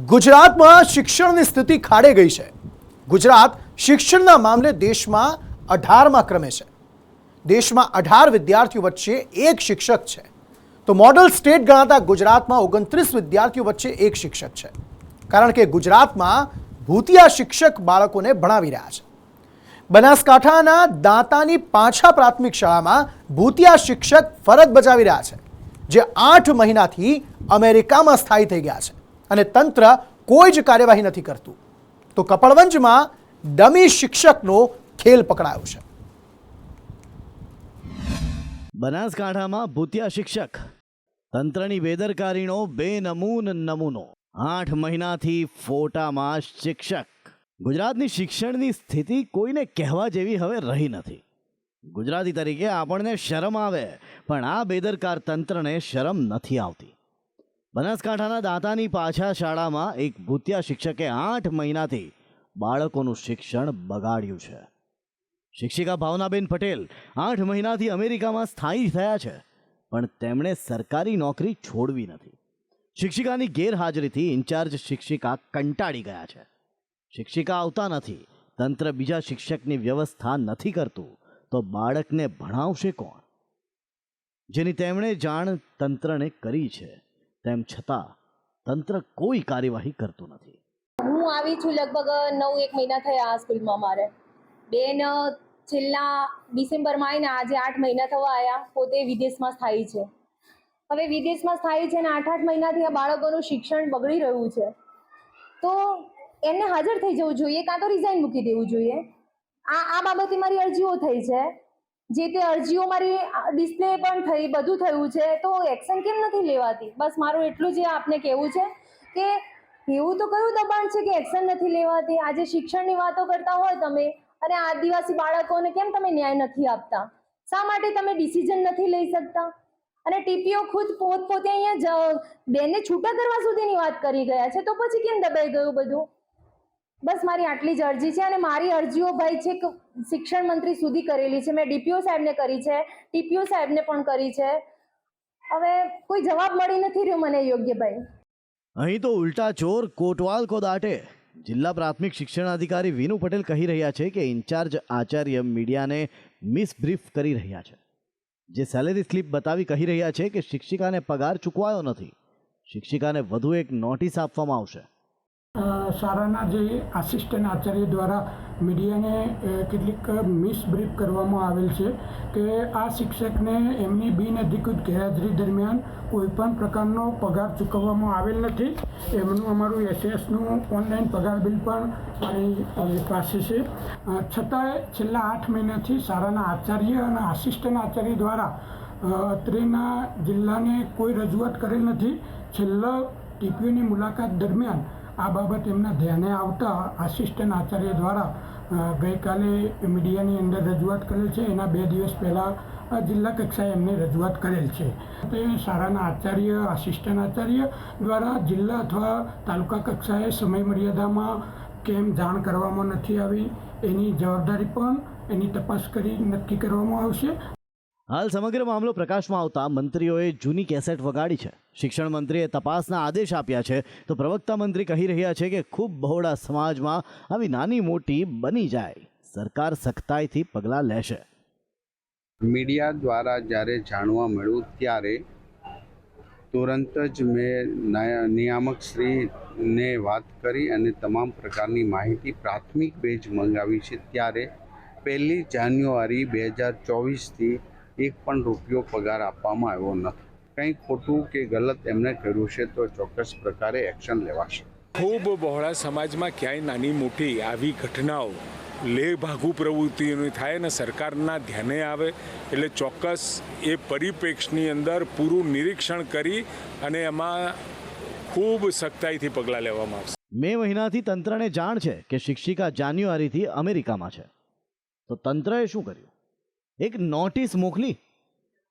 ગુજરાતમાં શિક્ષણની સ્થિતિ ખાડે ગઈ છે। ગુજરાત શિક્ષણના મામલે દેશમાં 18મા ક્રમે છે। દેશમાં 18 વિદ્યાર્થીઓ વચ્ચે એક શિક્ષક છે, તો મોડલ સ્ટેટ ગણાતા ગુજરાતમાં 29 વિદ્યાર્થીઓ વચ્ચે એક શિક્ષક છે, કારણ કે ગુજરાતમાં ભૂતિયા શિક્ષક બાળકોને ભણાવી રહ્યા છે। બનાસકાંઠાના દાંતાની પાંછા પ્રાથમિક શાળામાં ભૂતિયા શિક્ષક ફરજ બજાવી રહ્યા છે, જે 8 મહિનાથી અમેરિકામાં સ્થાયી થઈ ગયા છે અને તંત્ર કોઈ જ કાર્યવાહી નથી કરતું। તો કપડવંજમાં ડમી શિક્ષકનો ખેલ પકડાયો છે। બનાસકાંઠામાં ભૂતિયા શિક્ષક, તંત્રની બેદરકારીનો બેનમૂન નમૂનો। 8 મહિનાથી ફોટામાં શિક્ષક। ગુજરાતની શિક્ષણની સ્થિતિ કોઈને કહેવા જેવી હવે રહી નથી। ગુજરાતી તરીકે આપણને શરમ આવે, પણ આ બેદરકાર તંત્રને શરમ નથી આવતી। બનાસકાંઠાના દાંતાની પાછા શાળામાં એક ભૂતિયા શિક્ષકે 8 મહિનાથી બાળકોનું શિક્ષણ બગાડ્યું છે। શિક્ષિકા ભાવનાબેન પટેલ 8 મહિનાથી અમેરિકામાં સ્થાયી થયા છે, પણ તેમણે સરકારી નોકરી છોડવી નથી। શિક્ષિકાની ગેરહાજરીથી ઇન્ચાર્જ શિક્ષિકા કંટાળી ગયા છે। શિક્ષિકા આવતા નથી, તંત્ર બીજા શિક્ષકની વ્યવસ્થા નથી કરતું, તો બાળકને ભણાવશે કોણ? જેની તેમણે જાણ તંત્રને કરી છે, તેમ છતાં તંત્ર કોઈ કાર્યવાહી કરતું નથી। હું આવી છું લગભગ 9-1 મહિના થયા આ સ્કૂલમાં। મારે બેન છેલ્લા ડિસેમ્બરમાં આવીને આજે 8 મહિના થવા આવ્યા। પોતે વિદેશમાં સ્થાયી છે। હવે વિદેશમાં સ્થાયી છે ને 8 મહિનાથી આ બાળકોનું શિક્ષણ બગડી રહ્યું છે, તો એમને હાજર થઈ જવું જોઈએ, કાં તો રિઝાઇન મૂકી દેવું જોઈએ। આ બાબતે મારી અરજીઓ થઈ છે, જે તે અરજીઓ મારી ડિસ્પ્લે પણ થઈ, બધું થયું છે, તો એક્શન કેમ નથી લેવાતી? બસ મારું એટલું જ આપને કહેવું છે કે એવું તો કયું દબાણ છે કે એક્શન નથી લેવાતી? આજે શિક્ષણની વાતો કરતા હોય તમે, અને આદિવાસી બાળકોને કેમ તમે ન્યાય નથી આપતા? શા માટે તમે ડિસિઝન નથી લઈ શકતા? અને ટીપીઓ ખુદ પોતે અહીંયા બેનને છૂટા કરવા સુધીની વાત કરી ગયા છે, તો પછી કેમ દબાઈ ગયું બધું? બસ મારી આટલી જ અરજી છે, અને મારી અરજીઓ ભાઈ છે શિક્ષણ મંત્રી સુધી કરેલી છે। મેં ડીપીઓ સાહેબને કરી છે, ટીપીઓ સાહેબને પણ કરી છે। હવે કોઈ જવાબ મળી નથી રહ્યો મને યોગ્ય ભાઈ। અહીં તો ઉલટા ચોર કોટવાલ કો દાટે। જિલ્લા પ્રાથમિક શિક્ષણાધિકારી વિનુ પટેલ કહી રહ્યા છે કે ઇન્ચાર્જ આચાર્ય મીડિયાને મિસબ્રીફ કરી રહ્યા છે, જે સેલેરી સ્લીપ બતાવી કહી રહ્યા છે કે શિક્ષિકાને પગાર ચૂકવાયો નથી। શિક્ષિકાને વધુ એક નોટિસ આપવામાં આવશે। શાળાના જે આસિસ્ટન્ટ આચાર્ય દ્વારા મીડિયાને કેટલીક મિસબ્રીફ કરવામાં આવેલ છે કે આ શિક્ષકને એમની બિનઅધિકૃત ગેરહાજરી દરમિયાન કોઈપણ પ્રકારનો પગાર ચૂકવવામાં આવેલ નથી। એમનું અમારું એસએસનું ઓનલાઈન પગાર બિલ પણ મારી પાસે છે, છતાંય છેલ્લા 8 મહિનાથી શાળાના આચાર્ય અને આસિસ્ટન્ટ આચાર્ય દ્વારા અત્રેના જિલ્લાને કોઈ રજૂઆત કરેલ નથી। છેલ્લા ટીપીઓની મુલાકાત દરમિયાન આ બાબત એમના ધ્યાને આવતા આસિસ્ટન્ટ આચાર્ય દ્વારા ગઈકાલે મીડિયાની અંદર રજૂઆત કરેલ છે। એના 2 દિવસ પહેલાં જિલ્લા કક્ષાએ એમને રજૂઆત કરેલ છે। તે શાળાના આચાર્ય, આસિસ્ટન્ટ આચાર્ય દ્વારા જિલ્લા અથવા તાલુકા કક્ષાએ સમય મર્યાદામાં કેમ જાણ કરવામાં નથી આવી, એની જવાબદારી પણ એની તપાસ કરી નક્કી કરવામાં આવશે। હાલ સમગ્ર મામલો પ્રકાશમાં આવતા મંત્રીઓએ જૂની કેસેટ વગાડી છે। શિક્ષણ મંત્રીએ તપાસના આદેશ આપ્યા છે, તો પ્રવક્તા મંત્રી કહી રહ્યા છે કે ખૂબ બહોળા સમાજમાં આવી નાની મોટી બની જાય, સરકાર સખ્તાઈથી પગલાં લેશે। મીડિયા દ્વારા જ્યારે જાણવા મળ્યું ત્યારે તુરંત જ મેં નિયામકશ્રીને વાત કરી અને તમામ પ્રકારની માહિતી પ્રાથમિક બેઝ મંગાવી છે। ત્યારે 1 જાન્યુઆરી 2024થી 1 પણ રૂપિયો પગાર આપવામાં આવ્યો નથી। કંઈ ખોટું કે ગલત એમણે કર્યું છે તો ચોક્કસ પ્રકારે એક્શન લેવાશે। ખૂબ બહોળા સમાજમાં ક્યાંય નાની મોટી આવી ઘટનાઓ લેભાગુ પ્રવૃત્તિઓની થાય અને સરકારના ધ્યાને આવે, એટલે ચોક્કસ એ પરિપ્રેક્ષની અંદર પૂરું નિરીક્ષણ કરી અને એમાં ખૂબ સખ્તાઈથી પગલાં લેવામાં આવશે। મે મહિનાથી તંત્રને જાણ છે કે શિક્ષિકા જાન્યુઆરીથી અમેરિકામાં છે, તો તંત્રએ શું કર્યું? એક નોટિસ મોકલી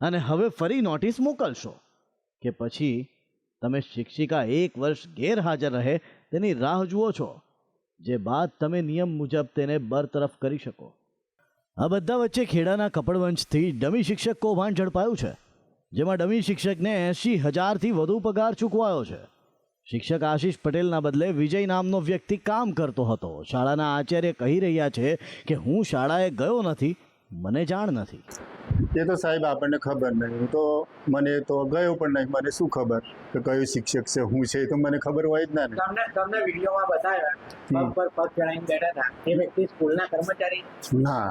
અને હવે ફરી નોટિસ મોકલશો કે પછી તમે શિક્ષિકા 1 વર્ષ ગેરહાજર રહે તેની રાહ જુઓ છો, જે બાદ તમે નિયમ મુજબ તેને બરતરફ કરી શકો? આ બધા વચ્ચે ખેડાના કપડવંજથી ડમી શિક્ષક કૌભાંડ ઝડપાયું છે, જેમાં ડમી શિક્ષકને 80,000થી વધુ પગાર ચૂકવાયો છે। શિક્ષક આશીષ પટેલના બદલે વિજય નામનો વ્યક્તિ કામ કરતો હતો. શાળાના આચાર્ય કહી રહ્યા છે કે હું શાળાએ ગયો નથી, મને જાણ નથી. એ તો સાહેબ આપણને ખબર નહીં. હું તો મને તો ગયો પણ નહીં. મને શું ખબર કે કયો શિક્ષક છે હું છે, એ તો મને ખબર હોય જ ના ને. તમને વિડીયોમાં બતાવ્યા પગ પર પગ ચડાવીને બેઠા હતા, એ વ્યક્તિ સ્કૂલના કર્મચારી? ના,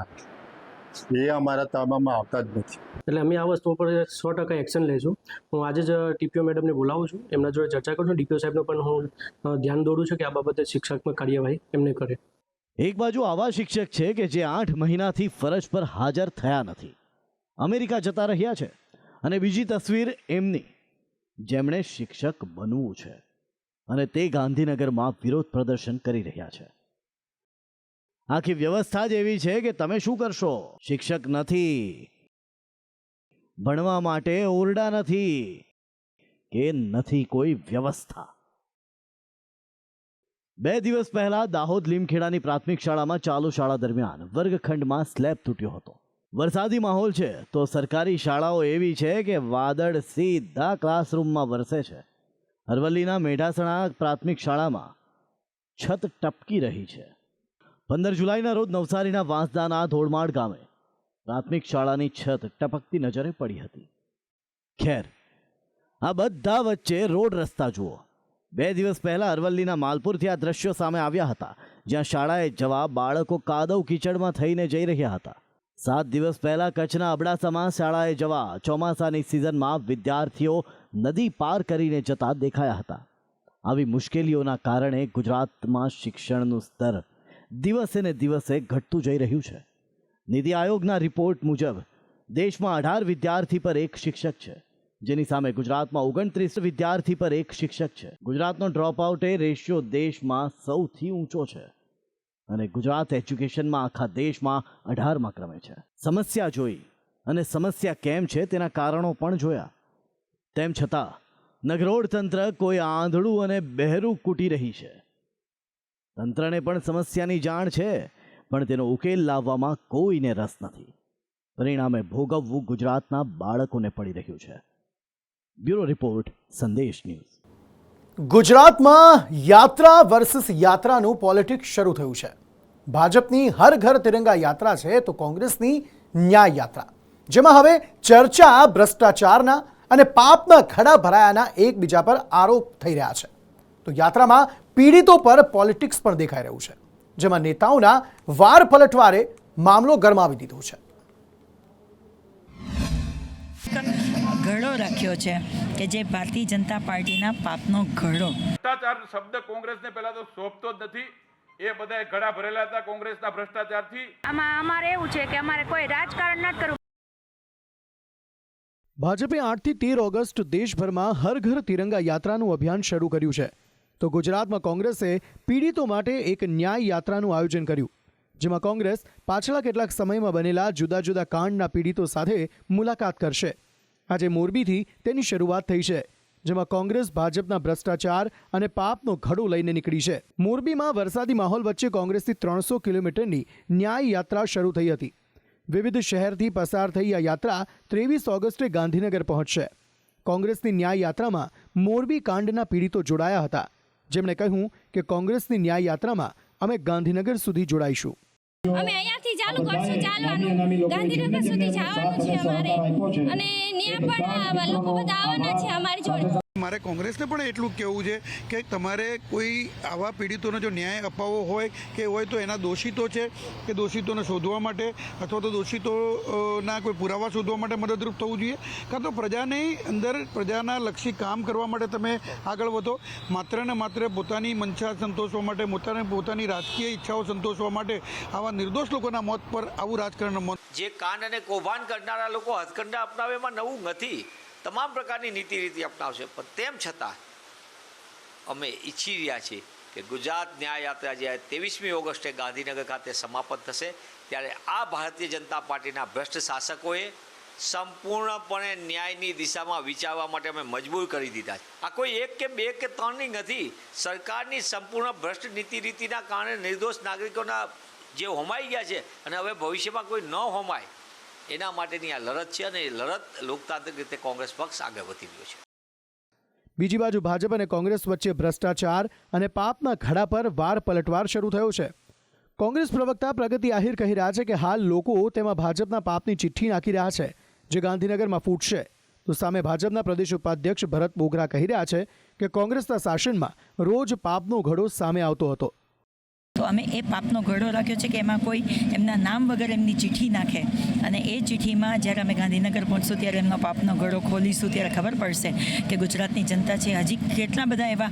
એ અમારા તાબામાં આવતા જ નથી. એટલે અમે આ વસ્તુ પર 100% એક્શન લઈશું. હું આજે જ ટીપીઓ મેડમને બોલાવું છું, એમના જોડે ચર્ચા કરું છું. ડીપીઓ સાહેબનો પણ હું ધ્યાન દોરું છું કે આ બાબતે શિક્ષકમાં કાર્યવાહી એમને કરે. એક બાજુ આવા શિક્ષક છે કે જે 8 મહિનાથી ફરજ પર હાજર થયા નથી, અમેરિકા જતા રહ્યા છે, અને બીજી તસવીર એમની જેમણે શિક્ષક બનવું છે અને તે ગાંધીનગરમાં વિરોધ પ્રદર્શન કરી રહ્યા છે. આખી વ્યવસ્થા જ એવી છે કે તમે શું કરશો? શિક્ષક નથી, ભણવા માટે ઓરડા નથી, કે નથી કોઈ વ્યવસ્થા. 2 દિવસ પહેલા દાહોદ લીમખેડાની પ્રાથમિક શાળામાં ચાલુ શાળા દરમિયાન વર્ગખંડમાં સ્લેબ તૂટ્યો હતો. વરસાદી માહોલ છે તો સરકારી શાળાઓ એવી છે કે વાદળ સીધા ક્લાસરૂમમાં વરસે છે. અરવલ્લીના મેઢાસણા પ્રાથમિક શાળામાં છત ટપકી રહી છે. 15 જુલાઈના રોજ નવસારીના વાંસદાના ધોળમાળ ગામે પ્રાથમિક શાળાની છત ટપકતી નજરે પડી હતી. ખેર, આ બધા વચ્ચે રોડ રસ્તા જુઓ. 2 દિવસ પહેલા અરવલ્લીના માલપુરથી આ દ્રશ્યો સામે આવ્યા હતા, જ્યાં શાળાએ જવા બાળકો કાદવ કીચડમાં થઈને જઈ રહ્યા હતા. 7 દિવસ પહેલા કચ્છના અબડાસામાં શાળાએ જવા ચોમાસાની સિઝનમાં વિદ્યાર્થીઓ નદી પાર કરીને જતા દેખાયા હતા. આવી મુશ્કેલીઓના કારણે ગુજરાતમાં શિક્ષણનું સ્તર દિવસે ને દિવસે ઘટતું જઈ રહ્યું છે. નીતિ આયોગના રિપોર્ટ મુજબ દેશમાં 18 વિદ્યાર્થી પર એક શિક્ષક છે, જેની સામે ગુજરાતમાં 29 વિદ્યાર્થી પર એક શિક્ષક છે. ગુજરાતનો ડ્રોપઆઉટ રેશિયો દેશમાં સૌથી ઊંચો છે અને ગુજરાત એજ્યુકેશનમાં આખા દેશમાં 18મા ક્રમે છે. સમસ્યા જોઈ અને સમસ્યા કેમ છે તેના કારણો પણ જોયા. તેમ છતાં નગરોળ તંત્ર કોઈ આંધળું અને બહેરું કૂટી રહી છે. તંત્રને પણ સમસ્યાની જાણ છે, પણ તેનો ઉકેલ લાવવામાં કોઈને રસ નથી. પરિણામે ભોગવવું ગુજરાતના બાળકોને પડી રહ્યું છે. બ્યુરો રિપોર્ટ, સંદેશ ન્યૂઝ. ગુજરાતમાં યાત્રા વર્સિસ યાત્રાનું પોલિટિક્સ શરૂ થયું છે. ભાજપની હર ઘર તિરંગા યાત્રા છે તો કોંગ્રેસની ન્યાય યાત્રા, જેમાં હવે ચર્ચા ભ્રષ્ટાચારના અને પાપના ખડા ભરાયાના એકબીજા પર આરોપ થઈ રહ્યા છે. તો યાત્રામાં પીડિતો પર પોલિટિક્સ પણ દેખાઈ રહ્યું છે, જેમાં નેતાઓના વાર પલટવારે મામલો ગરમાવી દીધો છે. ઘડો રાખ્યો છે કે જે ભારતીય જનતા પાર્ટીના પાપનો ઘડો. ભ્રષ્ટાચાર શબ્દ કોંગ્રેસને પહેલા તો શોભતો જ નથી. એ બધા ઘડા ભરેલા હતા કોંગ્રેસના ભ્રષ્ટાચારથી. આમાં અમારે એવું છે કે અમારે કોઈ રાજકારણ નથી કરવું. ભાજપે 8 થી 13 ઓગસ્ટ દેશભરમાં હર ઘર તિરંગા યાત્રાનું અભિયાન શરૂ કર્યું છે. તો ગુજરાતમાં કોંગ્રેસે પીડિતો માટે એક ન્યાય યાત્રાનું આયોજન કર્યું, જેમાં કોંગ્રેસ પાછલા કેટલાક સમયમાં બનેલા જુદા જુદા કાંડના પીડિતો સાથે મુલાકાત કરશે. આજે મોરબીથી તેની શરૂઆત થઈ છે, જેમાં કોંગ્રેસ ભાજપના ભ્રષ્ટાચાર અને પાપનો ઘડો લઈને નીકળી છે. મોરબીમાં વરસાદી માહોલ વચ્ચે કોંગ્રેસથી 300 કિલોમીટરની ન્યાય યાત્રા શરૂ થઈ હતી. વિવિધ શહેરથી પસાર થઈ આ યાત્રા 23 ઓગસ્ટે ગાંધીનગર પહોંચશે. કોંગ્રેસની ન્યાય યાત્રામાં મોરબી કાંડના પીડિતો જોડાયા હતા, જેમણે કહ્યું કે કોંગ્રેસની ન્યાય યાત્રામાં અમે ગાંધીનગર સુધી જોડાઈશું. અમે અહીંયાથી ચાલુ કરશું, ચાલવાનું ગાંધીનગર સુધી જવાનું છે અમારે, અને ત્યાં પણ લોકો બધા આવવાના છે અમારી જોડે. મારે કોંગ્રેસને પણ એટલું કહેવું છે કે તમારે કોઈ આવા પીડિતોને જો ન્યાય અપાવવો હોય કે હોય તો એના દોષિતો છે કે દોષિતોને શોધવા માટે અથવા તો દોષિતોના કોઈ પુરાવા શોધવા માટે મદદરૂપ થવું જોઈએ, કાં તો પ્રજાની અંદર પ્રજાના લક્ષી કામ કરવા માટે તમે આગળ વધો. માત્ર ને માત્ર પોતાની મંશા સંતોષવા માટે, પોતાની રાજકીય ઈચ્છાઓ સંતોષવા માટે આવા નિર્દોષ લોકોના મોત પર આવું રાજકારણ મોત. જે કાંડ અને કૌભાંડ કરનારા લોકો હથકંડા અપનાવે એમાં નવું નથી. તમામ પ્રકારની નીતિ રીતિ અપનાવશે, પણ તેમ છતાં અમે ઈચ્છી રહ્યા છીએ કે ગુજરાત ન્યાય યાત્રા જ્યારે 23મી ઓગસ્ટે ગાંધીનગર ખાતે સમાપન થશે ત્યારે આ ભારતીય જનતા પાર્ટીના ભ્રષ્ટ શાસકોએ સંપૂર્ણપણે ન્યાયની દિશામાં વિચારવા માટે અમે મજબૂર કરી દીધા છે. આ કોઈ 1 કે 2 કે 3ની નથી. સરકારની સંપૂર્ણ ભ્રષ્ટ નીતિ રીતિના કારણે નિર્દોષ નાગરિકોના જે હોમાઈ ગયા છે અને હવે ભવિષ્યમાં કોઈ ન હોમાય એના માટેની આ લડત છે, અને એ લડત લોકતાંત્રિક રીતે કોંગ્રેસ પક્ષ આગળ વધી રહ્યો છે. બીજી બાજુ ભાજપ અને કોંગ્રેસ વચ્ચે ભ્રષ્ટાચાર અને પાપના ઘડા પર વાર પલટવાર શરૂ થયો છે. કોંગ્રેસ પ્રવક્તા પ્રગતિ આહિર કહી રહ્યા છે કે હાલ લોકો તેમાં ભાજપના પાપની ચિઠ્ઠી નાખી રહ્યા છે, જે ગાંધીનગરમાં ફૂટશે. તો સામે ભાજપના પ્રદેશ ઉપાધ્યક્ષ ભરત બોગરા કહી રહ્યા છે કે કોંગ્રેસના શાસનમાં રોજ પાપનો ઘડો સામે આવતો હતો. તો અમે એ પાપનો ઘડો રાખ્યો છે કે એમાં કોઈ એમના નામ વગર એમની ચિઠ્ઠી નાખે, અને એ ચિઠ્ઠીમાં જ્યારે અમે ગાંધીનગર પહોંચશું ત્યારે એમનો પાપનો ઘડો ખોલીશું ત્યારે ખબર પડશે કે ગુજરાતની જનતા છે હજી કેટલા બધા એવા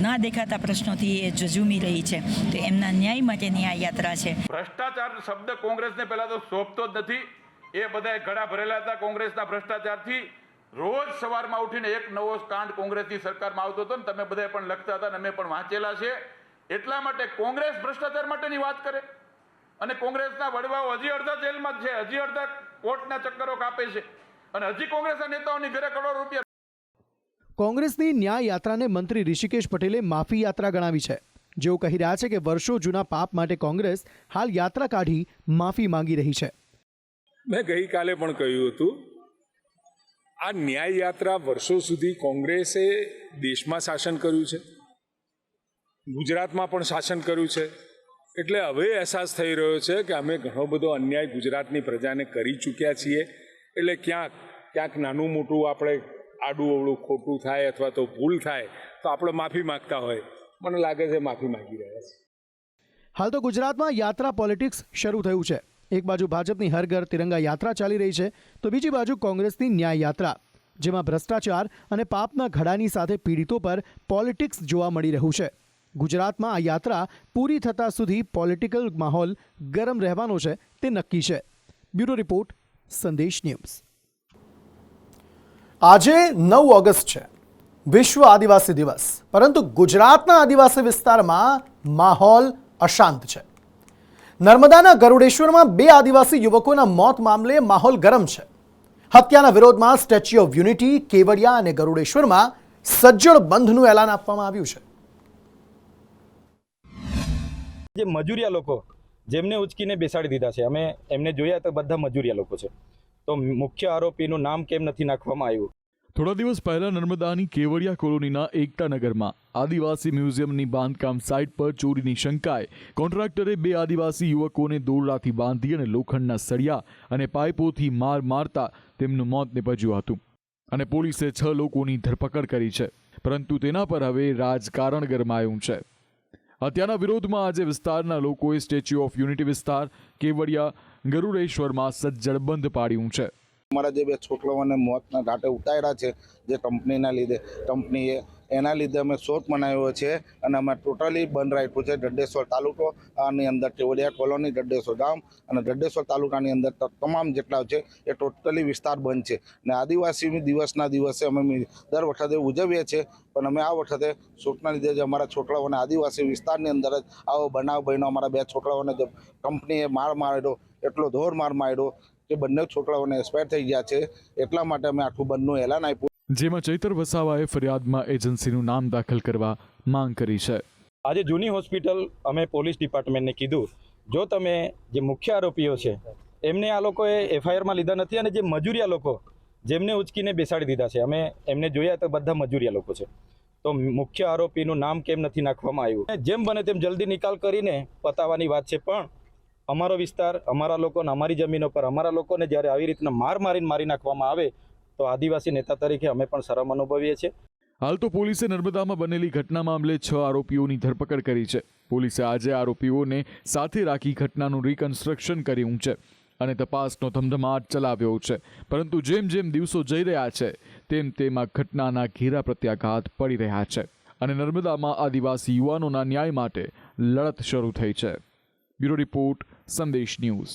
ના દેખાતા પ્રશ્નોથી એ ઝઝૂમી રહી છે. તો એમના ન્યાય માટેની આ યાત્રા છે. ભ્રષ્ટાચાર શબ્દ કોંગ્રેસને પહેલા તો શોભતો જ નથી. એ બધા ઘડા ભરેલા હતા કોંગ્રેસના ભ્રષ્ટાચારથી. રોજ સવારમાં ઉઠીને એક નવો કાંડ કોંગ્રેસની સરકારમાં આવતો હતો ને તમે બધા પણ લખતા હતા ને અમે પણ વાંચેલા છે. એટલા માટે કોંગ્રેસ ભ્રષ્ટાચાર માટેની વાત કરે અને કોંગ્રેસના વડવાઓ હજી અડધા જેલમાં જ છે, હજી અડધા કોર્ટના ચક્કરો કાપે છે અને હજી કોંગ્રેસના નેતાઓની ઘરે કરોડો રૂપિયા. કોંગ્રેસની ન્યાય યાત્રાને મંત્રી ઋષિકેશ પટેલે માફી યાત્રા ગણાવી છે. જેઓ કહી રહ્યા છે કે વર્ષો જૂના પાપ માટે કોંગ્રેસ હાલ યાત્રા કાઢી માફી માંગી રહી છે. મેં ગઈકાલે પણ કહ્યું હતું, આ ન્યાય યાત્રા વર્ષો સુધી કોંગ્રેસે દેશમાં શાસન કર્યું છે, ગુજરાતમાં પણ શાસન કર્યું છે. એટલે હવે અહેસાસ થઈ રહ્યો છે કે અમે ઘણો બધો અન્યાય ગુજરાતની પ્રજાને કરી ચૂક્યા છીએ. એટલે ક્યાંક નાનું મોટું આપણે આડું અવળું ખોટું થાય અથવા તો ભૂલ થાય તો આપણે માફી માગતા હોય, મને લાગે છે માફી માગી રહ્યા છે. હાલ તો ગુજરાતમાં યાત્રા પોલિટિક્સ શરૂ થયું છે. એક બાજુ ભાજપની હર ઘર તિરંગા યાત્રા ચાલી રહી છે, તો બીજી બાજુ કોંગ્રેસની ન્યાય યાત્રા, જેમાં ભ્રષ્ટાચાર અને પાપના ઘડાની સાથે પીડિતો પર પોલિટિક્સ જોવા મળી રહ્યું છે. ગુજરાતમાં આ યાત્રા પૂરી થતા સુધી પોલિટિકલ માહોલ ગરમ રહેવાનો છે તે નક્કી છે. બ્યુરો રિપોર્ટ, સંદેશ ન્યૂઝ. આજે 9 ઓગસ્ટ છે, વિશ્વ આદિવાસી દિવસ. પરંતુ ગુજરાતના આદિવાસી વિસ્તારમાં માહોલ અશાંત છે. નર્મદાના ગરુડેશ્વરમાં 2 આદિવાસી યુવકોના મોત મામલે માહોલ ગરમ છે. હત્યાના વિરોધમાં સ્ટેચ્યુ ઓફ યુનિટી, કેવડિયા અને ગરુડેશ્વરમાં સજ્જડ બંધનું એલાન આપવામાં આવ્યું છે. જે મજૂરિયા લોકો જેમને ઉચકીને બેસાડી દીધા છે, અમે એમને જોયા તો બધા મજૂરિયા લોકો છે. તો મુખ્ય આરોપીનું નામ કેમ નથી નાખવામાં આવ્યું? થોડા દિવસ પહેલા નર્મદાની કેવડિયા કોલોનીના એકતા નગરમાં આદિવાસી મ્યુઝિયમની બાંધકામ સાઇટ પર ચોરીની શંકાએ કોન્ટ્રાક્ટરે 2 આદિવાસી યુવકોને દોરડાથી બાંધી અને લોખંડના સળિયા અને પાઇપોથી મારતા તેમનું મોત નિપજ્યું હતું અને પોલીસે 6 લોકોની ધરપકડ કરી છે. પરંતુ તેના પર હવે રાજકારણ ગરમાયું છે. હત્યાના વિરોધમાં આજે વિસ્તારના લોકોએ સ્ટેચ્યુ ઓફ યુનિટી વિસ્તાર, કેવડિયા, ગરુડેશ્વરમાં સજ્જડ બંધ પાડ્યું છે. અમારા જે 2 છોકરાઓને મોતના ઘાટે ઉતાર્યા છે, જે કંપનીએ એના લીધે અમે શોધ મનાવ્યો છે અને અમે ટોટલી બંધ રાખ્યું છે. જડેશ્વર તાલુકો આની અંદર કેવડિયા કોલોની, જડેશ્વર ગામ અને જડેશ્વર તાલુકાની અંદર તમામ જેટલા છે એ ટોટલી વિસ્તાર બંધ છે. અને આદિવાસી દિવસના દિવસે અમે દર વખતે ઉજવીએ છીએ, પણ અમે આ વખતે શોધના લીધે જે અમારા છોકરાઓને આદિવાસી વિસ્તારની અંદર જ આવો બનાવ બન્યો. અમારા 2 છોકરાઓને જે કંપનીએ માર માર્યો, એટલો ધોર માર માર્યો કે બંને છોકરાઓને એક્સપાયર થઈ ગયા છે. એટલા માટે અમે આખું બંધનું એલાન આપ્યું, જેમાં ચૈતર વસાવાએ ફરિયાદમાં એજન્સીનું નામ દાખલ કરવા માંગ કરી છે. આજે જૂની હોસ્પિટલ અમે પોલીસ ડિપાર્ટમેન્ટને કીધું, જો તમે જે મુખ્ય આરોપીઓ છે એમને આ લોકોએ એફઆઈઆરમાં લીધા નથી અને જે મજૂરિયા લોકો જેમને ઉચકીને બેસાડી દીધા છે, અમે એમને જોયા તો બધા મજૂરિયા લોકો છે. તો મુખ્ય આરોપીનું નામ કેમ નથી નાખવામાં આવ્યું? જેમ બને તેમ જલ્દી નિકાલ કરીને પતાવવાની વાત છે. પણ અમારો વિસ્તાર, અમારા લોકોને, અમારી જમીનો પર અમારા લોકોને જ્યારે આવી રીતના મારી નાખવામાં આવે તો આદિવાસી નેતા તરીકે અમે પણ શરમ અનુભવીએ છીએ. હાલ તો પોલીસે નર્મદામાં બનેલી ઘટના મામલે 6 આરોપીઓની ધરપકડ કરી છે. પોલીસે આજે આરોપીઓને સાથે રાખી ઘટનાનું રિકન્સ્ટ્રક્શન કર્યું છે અને તપાસનો ધમધમાટ ચલાવ્યો છે. પરંતુ જેમ દિવસો જઈ રહ્યા છે તેમ આ ઘટનાના ઘેરા પ્રત્યાઘાત પડી રહ્યા છે અને નર્મદામાં આદિવાસી યુવાનોના ન્યાય માટે લડત શરૂ થઈ છે. બ્યુરો રિપોર્ટ, સંદેશ ન્યૂઝ.